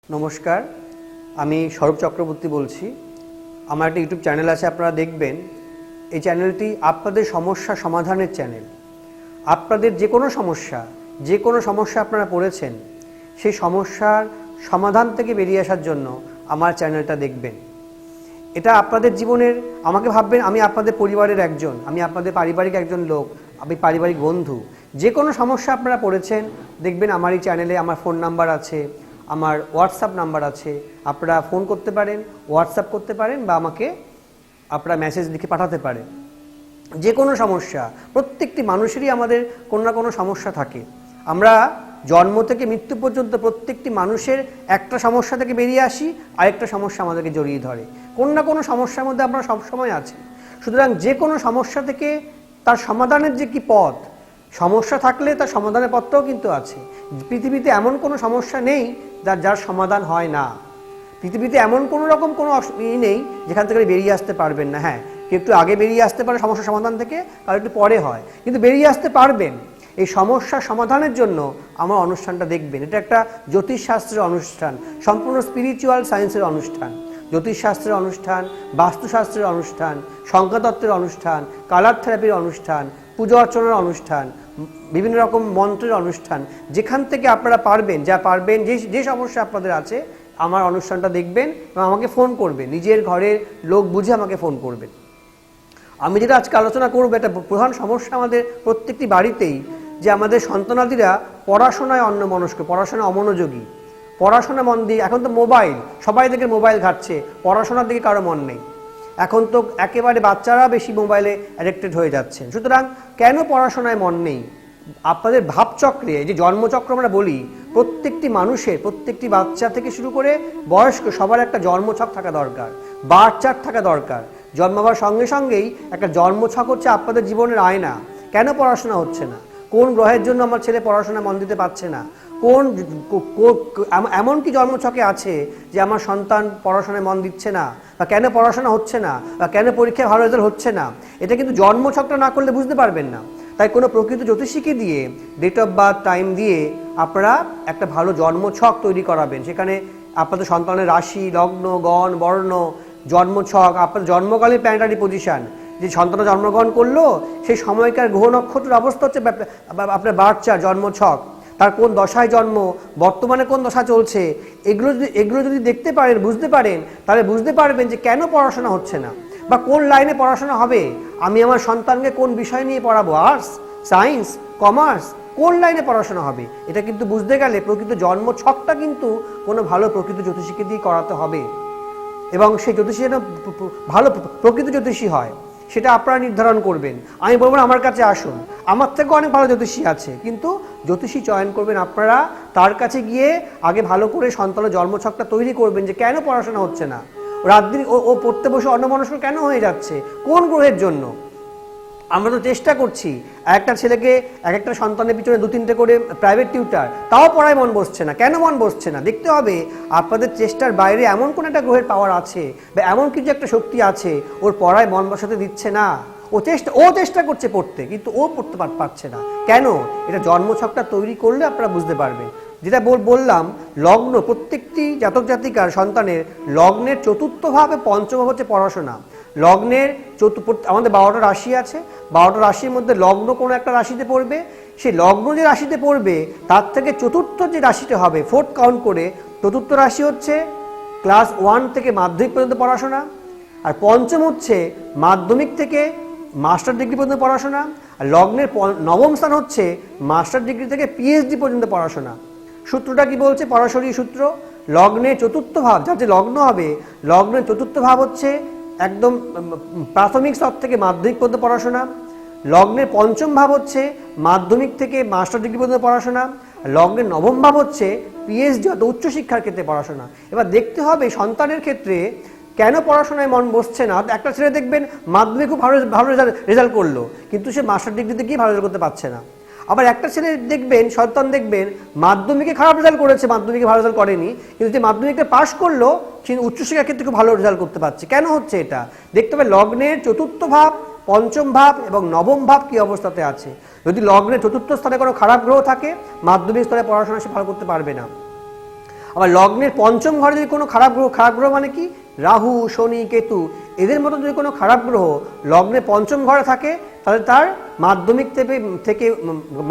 নমস্কার, আমি স্বরূপ চক্রবর্তী বলছি। আমার একটা ইউটিউব চ্যানেল আছে, আপনারা দেখবেন। এই চ্যানেলটি আপনাদের সমস্যা সমাধানের চ্যানেল। আপনাদের যে কোনো সমস্যা আপনারা পড়েছেন, সেই সমস্যার সমাধান থেকে বেরিয়ে আসার জন্য আমার চ্যানেলটা দেখবেন। এটা আপনাদের জীবনের, আমাকে ভাববেন আমি আপনাদের পরিবারের একজন, আমি আপনাদের পারিবারিক একজন লোক, আমি পারিবারিক বন্ধু। যে কোনো সমস্যা আপনারা পড়েছেন, দেখবেন আমার এই চ্যানেলে আমার ফোন নাম্বার আছে, আমার হোয়াটসঅ্যাপ নাম্বার আছে। আপনারা ফোন করতে পারেন, হোয়াটসঅ্যাপ করতে পারেন, বা আমাকে আপনারা মেসেজ লিখে পাঠাতে পারেন। যে কোনো সমস্যা, প্রত্যেকটি মানুষেরই আমাদের কোনো না কোনো সমস্যা থাকে। আমরা জন্ম থেকে মৃত্যু পর্যন্ত প্রত্যেকটি মানুষের একটা সমস্যা থেকে বেরিয়ে আসি, আরেকটা সমস্যা আমাদেরকে জড়িয়ে ধরে। কোনো না কোনো সমস্যার মধ্যে আমরা সবসময় আছি। সুতরাং যে কোনো সমস্যা থেকে তার সমাধানের যে কি পথ, সমস্যা থাকলে তার সমাধানের পথটাও কিন্তু আছে। পৃথিবীতে এমন কোনো সমস্যা নেই যার সমাধান হয় না। পৃথিবীতে এমন কোনো রকম কোনো নেই যেখান থেকে বেরিয়ে আসতে পারবেন না। হ্যাঁ, কেউ একটু আগে বেরিয়ে আসতে পারে সমস্যার সমাধান থেকে, আর একটু পরে হয়, কিন্তু বেরিয়ে আসতে পারবেন। এই সমস্যার সমাধানের জন্য আমার অনুষ্ঠানটা দেখবেন। এটা একটা জ্যোতিষশাস্ত্রের অনুষ্ঠান, সম্পূর্ণ স্পিরিচুয়াল সায়েন্সের অনুষ্ঠান। জ্যোতিষশাস্ত্রের অনুষ্ঠান, বাস্তুশাস্ত্রের অনুষ্ঠান, সংখ্যাতত্ত্বের অনুষ্ঠান, কালার থেরাপির অনুষ্ঠান, পুজো অর্চনার অনুষ্ঠান, বিভিন্ন রকম মন্ত্রের অনুষ্ঠান। যেখান থেকে আপনারা পারবেন, যে সমস্যা আপনাদের আছে, আমার অনুষ্ঠানটা দেখবেন এবং আমাকে ফোন করবেন। নিজের ঘরের লোক বুঝে আমাকে ফোন করবেন। আমি যেটা আজকে আলোচনা করবো, একটা প্রধান সমস্যা আমাদের প্রত্যেকটি বাড়িতেই, যে আমাদের সন্তানাদিরা পড়াশোনায় অন্যমনস্ক, পড়াশোনায় অমনোযোগী। পড়াশোনা মন দিয়ে, এখন তো মোবাইল, সবাই থেকে মোবাইল ঘাটছে, পড়াশোনার দিকে কারো মন নেই। এখন তো একেবারে বাচ্চারা বেশি মোবাইলে অ্যাডিক্টেড হয়ে যাচ্ছেন। সুতরাং কেন পড়াশোনায় মন নেই? আপনাদের ভাবচক্রে, যে জন্মচক্র আমরা বলি, প্রত্যেকটি মানুষের, প্রত্যেকটি বাচ্চা থেকে শুরু করে বয়স্ক সবার একটা জন্মছক থাকা দরকার, বার চার্ট থাকা দরকার। জন্মাবার সঙ্গে সঙ্গেই একটা জন্মছক হচ্ছে আপনাদের জীবনের আয়না। কেন পড়াশোনা হচ্ছে না? কোন গ্রহের জন্য আমার ছেলে পড়াশোনা মন দিতে পারছে না? এমন কি জন্মছকে আছে যে আমার সন্তান পড়াশোনায় মন দিচ্ছে না, বা কেন পড়াশোনা হচ্ছে না, বা কেন পরীক্ষায় ভালো রেজাল্ট হচ্ছে না? এটা কিন্তু জন্মছকটা না করলে বুঝতে পারবেন না। তাই কোনো প্রকৃত জ্যোতিষীকে দিয়ে, ডেট অফ বার্থ টাইম দিয়ে আপনারা একটা ভালো জন্মছক তৈরি করাবেন। সেখানে আপনাদের সন্তানের রাশি, লগ্ন, গণ, বর্ণ, জন্মছক, আপনার জন্মকালীন প্ল্যানেটারি পজিশন, যে সন্তানরা জন্মগ্রহণ করলো সেই সময়কার গ্রহ নক্ষত্রের অবস্থা হচ্ছে আপনার বাচ্চা জন্মছক, তার কোন দশায় জন্ম, বর্তমানে কোন দশা চলছে, এগুলো যদি দেখতে পারেন, বুঝতে পারেন, তাহলে বুঝতে পারবেন যে কেন পড়াশোনা হচ্ছে না, বা কোন লাইনে পড়াশোনা হবে। আমি আমার সন্তানকে কোন বিষয় নিয়ে পড়াবো, আর্টস, সায়েন্স, কমার্স, কোন লাইনে পড়াশোনা হবে, এটা কিন্তু বুঝতে গেলে প্রকৃত জন্মছকটা কিন্তু কোনো ভালো প্রকৃত জ্যোতিষীকে দিয়ে করাতে হবে। এবং সেই জ্যোতিষী যেন ভালো প্রকৃত জ্যোতিষী হয়, সেটা আপনারা নির্ধারণ করবেন। আমি বলবো আমার কাছে আসুন, আমার থেকে অনেক ভালো জ্যোতিষী আছে, কিন্তু জ্যোতিষী চয়ন করবেন আপনারা। তার কাছে গিয়ে আগে ভালো করে সন্তানের জন্মছকটা তৈরি করবেন, যে কেন পড়াশোনা হচ্ছে না, রাতদিন ও পড়তে বসে অন্যমনস্ক কেন হয়ে যাচ্ছে, কোন গ্রহের জন্য। আমরা তো চেষ্টা করছি, একটা ছেলেকে, একটা সন্তানের পিছনে 2-3টে করে প্রাইভেট টিউটার, তাও পড়ায় মন বসছে না। কেন মন বসছে না? দেখতে হবে আপনাদের চেষ্টার বাইরে এমন কোন একটা গ্রহের পাওয়ার আছে, বা এমন কিছু একটা শক্তি আছে, ওর পড়ায় মন বসাতে দিচ্ছে না। ও চেষ্টা করছে পড়তে, কিন্তু ও পড়তে পারছে না। কেন? এটা জন্মছকটা তৈরি করলে আপনারা বুঝতে পারবেন। যেটা বললাম, লগ্ন, প্রত্যেকটি জাতক জাতিকার সন্তানের লগ্নের চতুর্থ ভাব, পঞ্চম ভাব হচ্ছে পড়াশোনা। লগ্নের আমাদের 12টা রাশি আছে, 12টা রাশির মধ্যে লগ্ন কোনো একটা রাশিতে পড়বে। সেই লগ্ন যে রাশিতে পড়বে, তার থেকে চতুর্থ যে রাশিটা হবে, ফোর্থ কাউন্ট করে, চতুর্থ রাশি হচ্ছে ক্লাস 1 থেকে মাধ্যমিক পর্যন্ত পড়াশোনা, আর পঞ্চম হচ্ছে মাধ্যমিক থেকে মাস্টার ডিগ্রি পর্যন্ত পড়াশোনা, আর লগ্নের নবম স্থান হচ্ছে মাস্টার ডিগ্রি থেকে পিএইচডি পর্যন্ত পড়াশোনা। সূত্রটা কি বলছে? পরাশরী সূত্র। লগ্নের চতুর্থ ভাব, যার যে লগ্ন হবে, লগ্নের চতুর্থ ভাব হচ্ছে একদম প্রাথমিক স্তর থেকে মাধ্যমিক পর্যন্ত পড়াশোনা। লগ্নের পঞ্চম ভাব হচ্ছে মাধ্যমিক থেকে মাস্টার ডিগ্রি পর্যন্ত পড়াশোনা। লগ্নের নবম ভাব হচ্ছে পিএইচডি অর্থাৎ উচ্চশিক্ষার ক্ষেত্রে পড়াশোনা। এবার দেখতে হবে সন্তানের ক্ষেত্রে কেন পড়াশোনায় মন বসছে না। একটা ছেলে দেখবেন মাধ্যমিক খুব ভালো রেজাল্ট করলো, কিন্তু সে মাস্টার ডিগ্রিতে গিয়ে ভালো রেজাল্ট করতে পারছে না। আবার একটা ছেলে দেখবেন, সন্তান দেখবেন, মাধ্যমিকে খারাপ রেজাল্ট করেছে, মাধ্যমিকে ভালো রেজাল্ট করেনি, কিন্তু যে মাধ্যমিকটা পাশ করলো সে উচ্চশিক্ষার ক্ষেত্রে খুব ভালো রেজাল্ট করতে পারছে। কেন হচ্ছে এটা? দেখতে হবে লগ্নের চতুর্থ ভাব, পঞ্চম ভাব এবং নবম ভাব কি অবস্থাতে আছে। যদি লগ্নের চতুর্থ স্থানে কোনো খারাপ গ্রহ থাকে, মাধ্যমিক স্তরে পড়াশোনা সে ভালো করতে পারবে না। আবার লগ্নের পঞ্চম ঘরে যদি কোনো খারাপ গ্রহ মানে কি, রাহু, শনি, কেতু এদের মতো যদি কোনো খারাপ গ্রহ লগ্নে পঞ্চম ঘরে থাকে, তাহলে তার মাধ্যমিক থেকে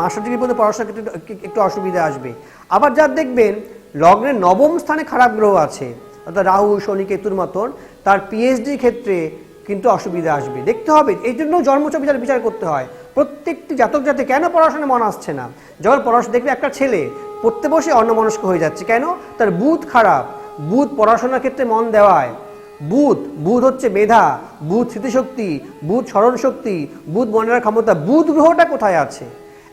মাস্টার ডিগ্রি পর্যন্ত পড়াশোনার ক্ষেত্রে একটু অসুবিধা আসবে। আবার যার দেখবেন লগ্নের নবম স্থানে খারাপ গ্রহ আছে, অর্থাৎ রাহু, শনি, কেতুর মতন, তার পিএইচডি ক্ষেত্রে কিন্তু অসুবিধা আসবে। দেখতে হবে, এই জন্য জন্মছক বিচার করতে হয় প্রত্যেকটি জাতক জাতি কেন পড়াশোনায় মন আসছে না। যখন পড়াশোনা দেখবে একটা ছেলে পড়তে বসে অন্যমনস্ক হয়ে যাচ্ছে, কেন? তার বুধ খারাপ। বুধ পড়াশোনার ক্ষেত্রে মন দেওয়ায়, বুধ হচ্ছে মেধা, বুধ স্মৃতিশক্তি, বুধ স্মরণ শক্তি, বুধ মনে রাখার ক্ষমতা। বুধ গ্রহটা কোথায় আছে?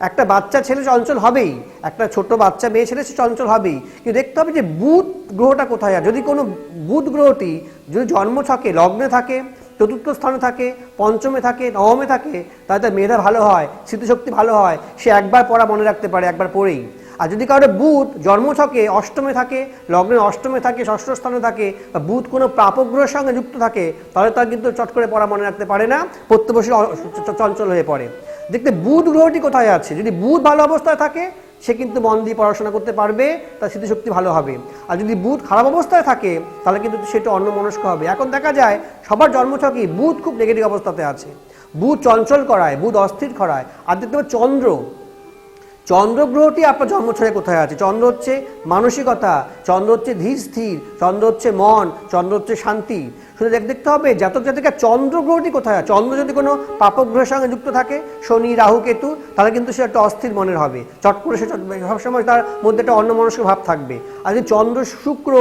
একটা বাচ্চা ছেলে চঞ্চল হবেই, একটা ছোট বাচ্চা মেয়ে ছেলে সে চঞ্চল হবেই, কিন্তু দেখতে হবে যে বুধ গ্রহটা কোথায় আছে। যদি কোনো বুধ গ্রহটি যদি জন্মছকে লগ্নে থাকে, চতুর্থ স্থানে থাকে, পঞ্চমে থাকে, নবমে থাকে, তাহলে তার মেধা ভালো হয়, স্মৃতিশক্তি ভালো হয়, সে একবার পড়া মনে রাখতে পারে একবার পড়েই। আর যদি কারো বুধ জন্মছকে অষ্টমে থাকে, লগ্নের অষ্টমে থাকে, ষষ্ঠ স্থানে থাকে, বা বুধ কোনো প্রাপক গ্রহের সঙ্গে যুক্ত থাকে, তাহলে তার কিন্তু চট করে পড়া মনে রাখতে পারে না, পড়তে বসে চঞ্চল হয়ে পড়ে। দেখতে বুধ গ্রহটি কোথায় আছে। যদি বুধ ভালো অবস্থায় থাকে, সে কিন্তু মন দিয়ে পড়াশোনা করতে পারবে, তার স্মৃতিশক্তি ভালো হবে। আর যদি বুধ খারাপ অবস্থায় থাকে, তাহলে কিন্তু সেটা অন্যমনস্ক হবে। এখন দেখা যায় সবার জন্মছকেই বুধ খুব নেগেটিভ অবস্থাতে আছে, বুধ চঞ্চল করায়, বুধ অস্থির করায়। আর দেখতে পাবে চন্দ্র গ্রহটি আপনার জন্মছকে কোথায় আছে। চন্দ্র হচ্ছে মানসিকতা, চন্দ্র হচ্ছে ধীর স্থির, চন্দ্র হচ্ছে মন, চন্দ্র হচ্ছে শান্তি। শুধু দেখতে হবে জাতক জাতিকার চন্দ্র গ্রহটি কোথায় আছে। চন্দ্র যদি কোনো পাপক গ্রহের সঙ্গে যুক্ত থাকে, শনি, রাহু, কেতু, তাহলে কিন্তু সে একটা অস্থির মনের হবে, চট করে সে সবসময় তার মধ্যে একটা অন্যমনস্ক ভাব থাকবে। আর যদি চন্দ্র, শুক্র,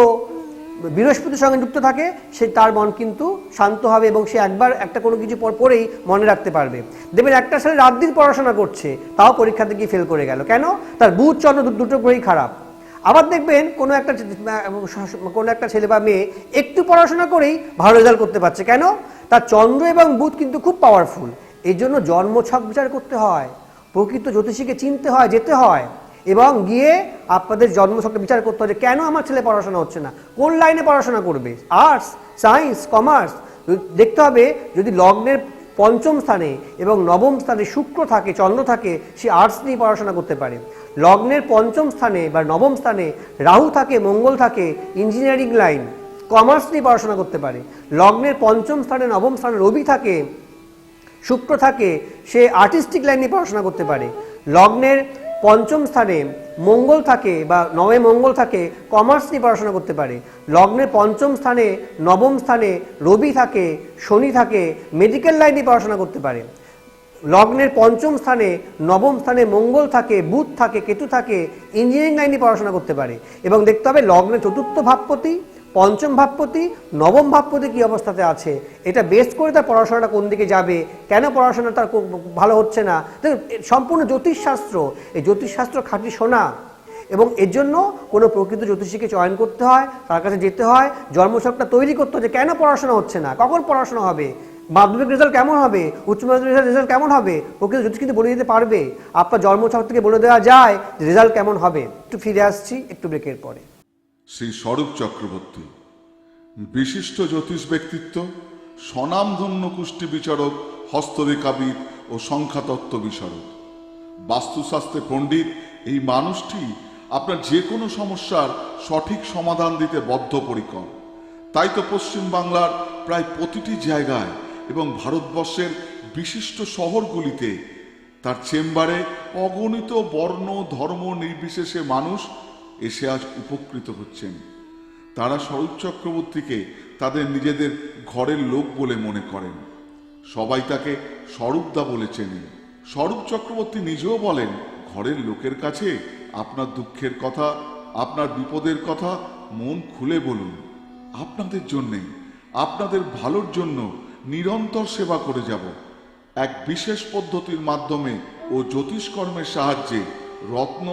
বৃহস্পতির সঙ্গে যুক্ত থাকে, সে তার মন কিন্তু শান্ত হবে এবং সে একবার একটা কোনো কিছু পরেই মনে রাখতে পারবে। দেখবেন একটা ছেলে রাত দিন পড়াশোনা করছে, তাও পরীক্ষাতে গিয়ে ফেল করে গেল, কেন? তার বুধ চন্দ্র দুটো গ্রহই খারাপ। আবার দেখবেন কোনো একটা ছেলে বা মেয়ে একটু পড়াশোনা করেই ভালো রেজাল্ট করতে পারছে, কেন? তার চন্দ্র এবং বুধ কিন্তু খুব পাওয়ারফুল। এই জন্য জন্মছক বিচার করতে হয়, প্রকৃত জ্যোতিষীকে চিনতে হয়, যেতে হয় এবং গিয়ে আপনাদের জন্মছকটা বিচার করতে হয় যে কেন আমার ছেলে পড়াশোনা হচ্ছে না, কোন লাইনে পড়াশোনা করবে, আর্টস, সায়েন্স, কমার্স। দেখতে হবে যদি লগ্নের পঞ্চম স্থানে এবং নবম স্থানে শুক্র থাকে, চন্দ্র থাকে, সে আর্টস নিয়ে পড়াশোনা করতে পারে। লগ্নের পঞ্চম স্থানে বা নবম স্থানে রাহু থাকে, মঙ্গল থাকে, ইঞ্জিনিয়ারিং লাইন, কমার্স নিয়ে পড়াশোনা করতে পারে। লগ্নের পঞ্চম স্থানে নবম স্থানে রবি থাকে, শুক্র থাকে, সে আর্টিস্টিক লাইন নিয়ে পড়াশোনা করতে পারে। লগ্নের পঞ্চম স্থানে মঙ্গল থাকে বা নবে মঙ্গল থাকে, কমার্স নিয়ে পড়াশোনা করতে পারে। লগ্নের পঞ্চম স্থানে নবম স্থানে রবি থাকে, শনি থাকে, মেডিকেল লাইন নিয়ে পড়াশোনা করতে পারে। লগ্নের পঞ্চম স্থানে নবম স্থানে মঙ্গল থাকে, বুধ থাকে, কেতু থাকে, ইঞ্জিনিয়ারিং লাইন নিয়ে পড়াশোনা করতে পারে। এবং দেখতে হবে লগ্নের চতুর্থ ভাবপতি, পঞ্চম ভাবপতি, নবম ভাবপতি কী অবস্থাতে আছে, এটা বেস করে তার পড়াশোনাটা কোন দিকে যাবে, কেন পড়াশোনা তার ভালো হচ্ছে না। দেখুন সম্পূর্ণ জ্যোতিষশাস্ত্র, এই জ্যোতিষশাস্ত্র খাঁটি সোনা। এবং এর জন্য কোনো প্রকৃত জ্যোতিষীকে চয়ন করতে হয়, তার কাছে যেতে হয়, জন্মছকটা তৈরি করতে হয় যে কেন পড়াশোনা হচ্ছে না, কখন পড়াশোনা হবে, মাধ্যমিক রেজাল্ট কেমন হবে, উচ্চ মাধ্যমিক রেজাল্ট কেমন হবে। প্রকৃত জ্যোতিষ কিন্তু বলে দিতে পারবে, আপনার জন্মছক থেকে বলে দেওয়া যায় যে রেজাল্ট কেমন হবে। একটু ফিরে আসছি একটু ব্রেকের পরে। শ্রী স্বরূপ চক্রবর্তী, বিশিষ্ট জ্যোতিষ ব্যক্তিত্ব, স্বনামধন্য কুষ্টি বিচারক, হস্তরেখাবিদ ও সংখ্যাতত্ত্ব বিশারদ, বাস্তুশাস্ত্রে পণ্ডিত। এই মানুষটি আপনার যে কোনো সমস্যার সঠিক সমাধান দিতে বদ্ধপরিকর। তাই তো পশ্চিমবাংলার প্রায় প্রতিটি জায়গায় এবং ভারতবর্ষের বিশিষ্ট শহরগুলিতে তার চেম্বারে অগণিত বর্ণ ধর্ম নির্বিশেষে মানুষ এসে আজ উপকৃত হচ্ছেন। তারা স্বরূপ চক্রবর্তীকে তাদের নিজেদের ঘরের লোক বলে মনে করেন। সবাই তাকে স্বরূপদা বলে চেনেন। স্বরূপ চক্রবর্তী নিজেও বলেন, ঘরের লোকের কাছে আপনার দুঃখের কথা, আপনার বিপদের কথা মন খুলে বলুন। আপনাদের জন্যে, আপনাদের ভালোর জন্য নিরন্তর সেবা করে যাব। এক বিশেষ পদ্ধতির মাধ্যমে ও জ্যোতিষকর্মের সাহায্যে, রত্ন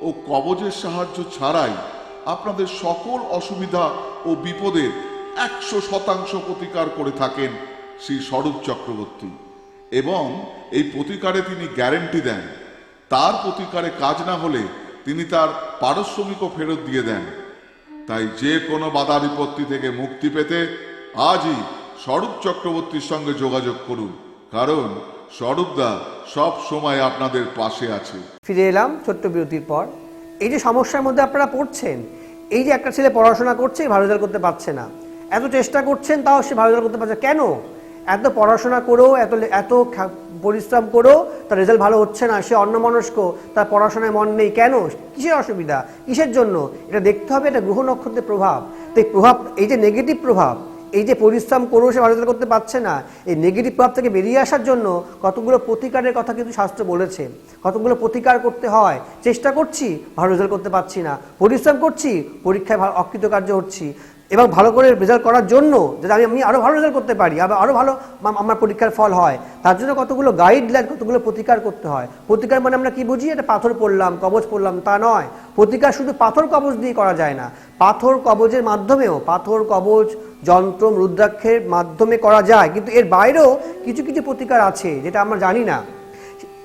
ও কবচের সাহায্য ছাড়াই আপনাদের সকল অসুবিধা ও বিপদের 100% প্রতিকার করে থাকেন শ্রী স্বরূপ চক্রবর্তী। এবং এই প্রতিকারে তিনি গ্যারেন্টি দেন, তার প্রতিকারে কাজ না হলে তিনি তার পারিশ্রমিকও ফেরত দিয়ে দেন। তাই যে কোনো বাধা বিপত্তি থেকে মুক্তি পেতে আজই স্বরূপ চক্রবর্তীর সঙ্গে যোগাযোগ করুন, কারণ স্বরূপদা সব সময় আপনাদের পাশে আছে। ফিরে এলাম ছোট্ট বিরতির পর। এই যে সমস্যার মধ্যে আপনারা পড়ছেন, এই যে একটা ছেলে পড়াশোনা করছে ভালো রেজাল্ট করতে পারছে না, এত চেষ্টা করছেন তাও সে ভালো রেজাল্ট করতে পারছে না। কেন? এত পড়াশোনা করেও এত পরিশ্রম করেও তার রেজাল্ট ভালো হচ্ছে না, সে অন্যমনস্ক, তার পড়াশোনায় মন নেই। কেন? কিসের অসুবিধা, কিসের জন্য? এটা দেখতে হবে। এটা গ্রহ নক্ষত্রের প্রভাব। তো এই প্রভাব, এই যে নেগেটিভ প্রভাব, এই যে পরিশ্রম করেও সে ভালো রেজাল্ট করতে পারছে না, এই নেগেটিভ প্রভাব থেকে বেরিয়ে আসার জন্য কতগুলো প্রতিকারের কথা কিন্তু শাস্ত্র বলেছে। কতগুলো প্রতিকার করতে হয়। চেষ্টা করছি, ভালো রেজাল্ট করতে পারছি না, পরিশ্রম করছি, পরীক্ষায় অকৃতকার্য হচ্ছি, এবং ভালো করে রেজাল্ট করার জন্য যাতে আমি আরও ভালো রেজাল্ট করতে পারি, আবার আরও ভালো আমার পরীক্ষার ফল হয়, তার জন্য কতগুলো গাইডলাইন, কতগুলো প্রতিকার করতে হয়। প্রতিকার মানে আমরা কি বুঝি? এটা পাথর পড়লাম, কবচ পড়লাম, তা নয়। প্রতিকার শুধু পাথর কবচ দিয়ে করা যায় না, পাথর কবচের মাধ্যমেও, পাথর কবচ যন্ত্র রুদ্রাক্ষের মাধ্যমে করা যায়, কিন্তু এর বাইরেও কিছু কিছু প্রতিকার আছে যেটা আমরা জানি না।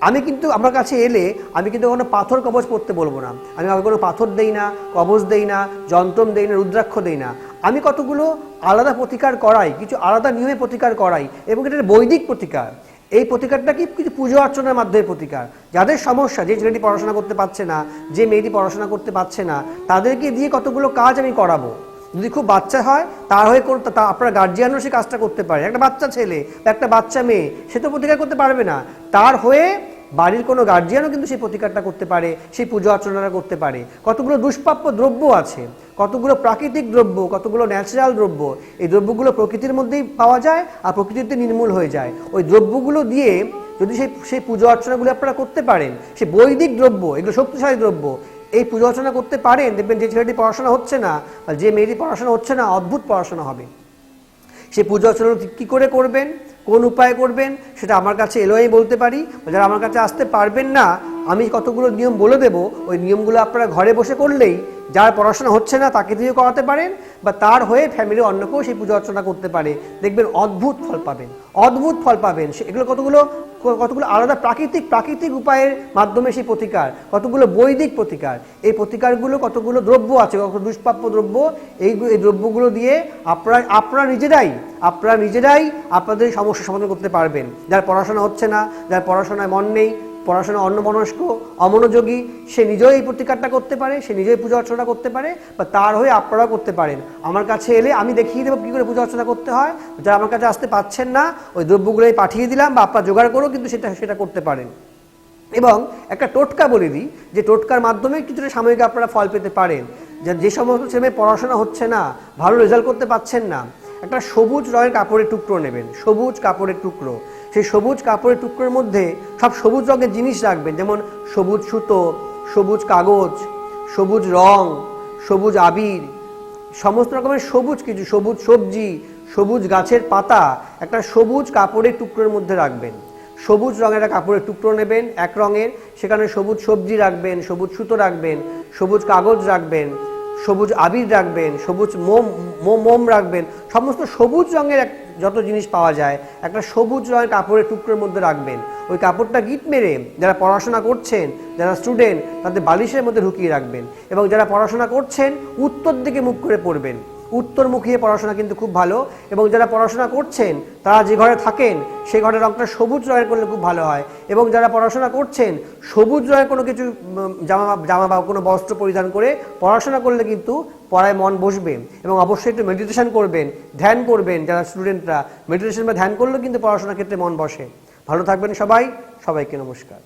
আমি কিন্তু আমার কাছে এলে আমি কিন্তু কোনো পাথর কবচ পড়তে বলবো না, আমি আগে কোনো পাথর দেই না, কবচ দেই না, যন্ত্রম দেই না, রুদ্রাক্ষ দেই না। আমি কতগুলো আলাদা প্রতিকার করাই, কিছু আলাদা নিয়মে প্রতিকার করাই, এবং এটা বৈদিক প্রতিকার। এই প্রতিকারটা কি কিছু পুজো অর্চনার মাধ্যমে প্রতিকার। যাদের সমস্যা, যে ছেলেটি পড়াশোনা করতে পারছে না, যে মেয়েটি পড়াশোনা করতে পারছে না, তাদেরকে দিয়ে কতগুলো কাজ আমি করাবো। যদি খুব বাচ্চা হয় তার হয়ে তা আপনার গার্জিয়ানও সে কাজটা করতে পারে। একটা বাচ্চা ছেলে বা একটা বাচ্চা মেয়ে, সে তো প্রতিকার করতে পারবে না, তার হয়ে বাড়ির কোনো গার্জিয়ানও কিন্তু সেই প্রতিকারটা করতে পারে, সেই পুজো অর্চনাটা করতে পারে। কতগুলো দুষ্প্রাপ্য দ্রব্য আছে, কতগুলো প্রাকৃতিক দ্রব্য, কতগুলো ন্যাচারাল দ্রব্য, এই দ্রব্যগুলো প্রকৃতির মধ্যেই পাওয়া যায় আর প্রকৃতিতে নির্মূল হয়ে যায়। ওই দ্রব্যগুলো দিয়ে যদি সেই পুজো অর্চনাগুলো আপনারা করতে পারেন, সে বৈদিক দ্রব্য, এগুলো শক্তিশালী দ্রব্য, এই পুজো অর্চনা করতে পারেন, দেখবেন যে ছেলেটি পড়াশোনা হচ্ছে না বা যে মেয়েটি পড়াশোনা হচ্ছে না, অদ্ভুত পড়াশোনা হবে। সে পুজো অর্চনা কী করে করবেন, কোন উপায়ে করবেন, সেটা আমার কাছে এলেই বলতে পারি। যারা আমার কাছে আসতে পারবেন না, আমি কতগুলো নিয়ম বলে দেবো, ওই নিয়মগুলো আপনারা ঘরে বসে করলেই যার পড়াশোনা হচ্ছে না তাকে দিয়ে করাতে পারেন, বা তার হয়ে ফ্যামিলির অন্য কেউ সেই পুজো অর্চনা করতে পারে। দেখবেন অদ্ভুত ফল পাবেন, অদ্ভুত ফল পাবেন। এগুলো কতগুলো আলাদা প্রাকৃতিক উপায়ের মাধ্যমে সেই প্রতিকার, কতগুলো বৈদিক প্রতিকার। এই প্রতিকারগুলো কতগুলো দ্রব্য আছে, কত দুষ্প্রাপ্য দ্রব্য, এই দ্রব্যগুলো দিয়ে আপনারা নিজেরাই আপনাদের সমস্যা সমাধান করতে পারবেন। যার পড়াশোনা হচ্ছে না, যার পড়াশোনায় মন নেই, পড়াশোনা অন্যমনস্ক, অমনোযোগী, সে নিজেই এই প্রতিকারটা করতে পারে, সে নিজেই পূজা অর্চনা করতে পারে, বা তার হয়ে আপনারাও করতে পারেন। আমার কাছে এলে আমি দেখিয়ে দেবো কী করে পূজা অর্চনা করতে হয়। যারা আমার কাছে আসতে পারছেন না, ওই দ্রব্যগুলোই পাঠিয়ে দিলাম, বা আপনারা জোগাড় করেও কিন্তু সেটা করতে পারেন। এবং একটা টোটকা বলে দিই, যে টোটকার মাধ্যমে কিছুটা সাময়িক আপনারা ফল পেতে পারেন। যে সমস্ত ছেলে পড়াশোনা হচ্ছে না, ভালো রেজাল্ট করতে পারছেন না, একটা সবুজ রঙের কাপড়ের টুকরো নেবেন, সবুজ কাপড়ের টুকরো। সেই সবুজ কাপড়ের টুকরোর মধ্যে সব সবুজ রঙের জিনিস রাখবেন, যেমন সবুজ সুতো, সবুজ কাগজ, সবুজ রং, সবুজ আবির, সমস্ত রকমের সবুজ কিছু, সবুজ সবজি, সবুজ গাছের পাতা একটা সবুজ কাপড়ের টুকরোর মধ্যে রাখবেন। সবুজ রঙের একটা কাপড়ের টুকরো নেবেন এক রঙের, সেখানে সবুজ সবজি রাখবেন, সবুজ সুতো রাখবেন, সবুজ কাগজ রাখবেন, সবুজ আবির রাখবেন, সবুজ মোম রাখবেন। সমস্ত সবুজ রঙের যত জিনিস পাওয়া যায় একটা সবুজ রঙের কাপড়ের টুকরোর মধ্যে রাখবেন। ওই কাপড়টা গিট মেরে যারা পড়াশোনা করছেন, যারা স্টুডেন্ট, তাদের বালিশের মধ্যে ঢুকিয়ে রাখবেন। এবং যারা পড়াশোনা করছেন উত্তর দিকে মুখ করে পড়বেন, উত্তরমুখী পড়াশোনা কিন্তু খুব ভালো। এবং যারা পড়াশোনা করছেন তারা যে ঘরে থাকেন সেই ঘরের রঙটা সবুজ রঙের করলে খুব ভালো হয়। এবং যারা পড়াশোনা করছেন সবুজ রঙের কোনো কিছু জামা বা কোনো বস্ত্র পরিধান করে পড়াশোনা করলে কিন্তু পড়ায় মন বসবে। এবং অবশ্যই একটু মেডিটেশন করবেন, ধ্যান করবেন। যারা স্টুডেন্টরা মেডিটেশন বা ধ্যান করলেও কিন্তু পড়াশোনার ক্ষেত্রে মন বসে। ভালো থাকবেন সবাই, সবাইকে নমস্কার।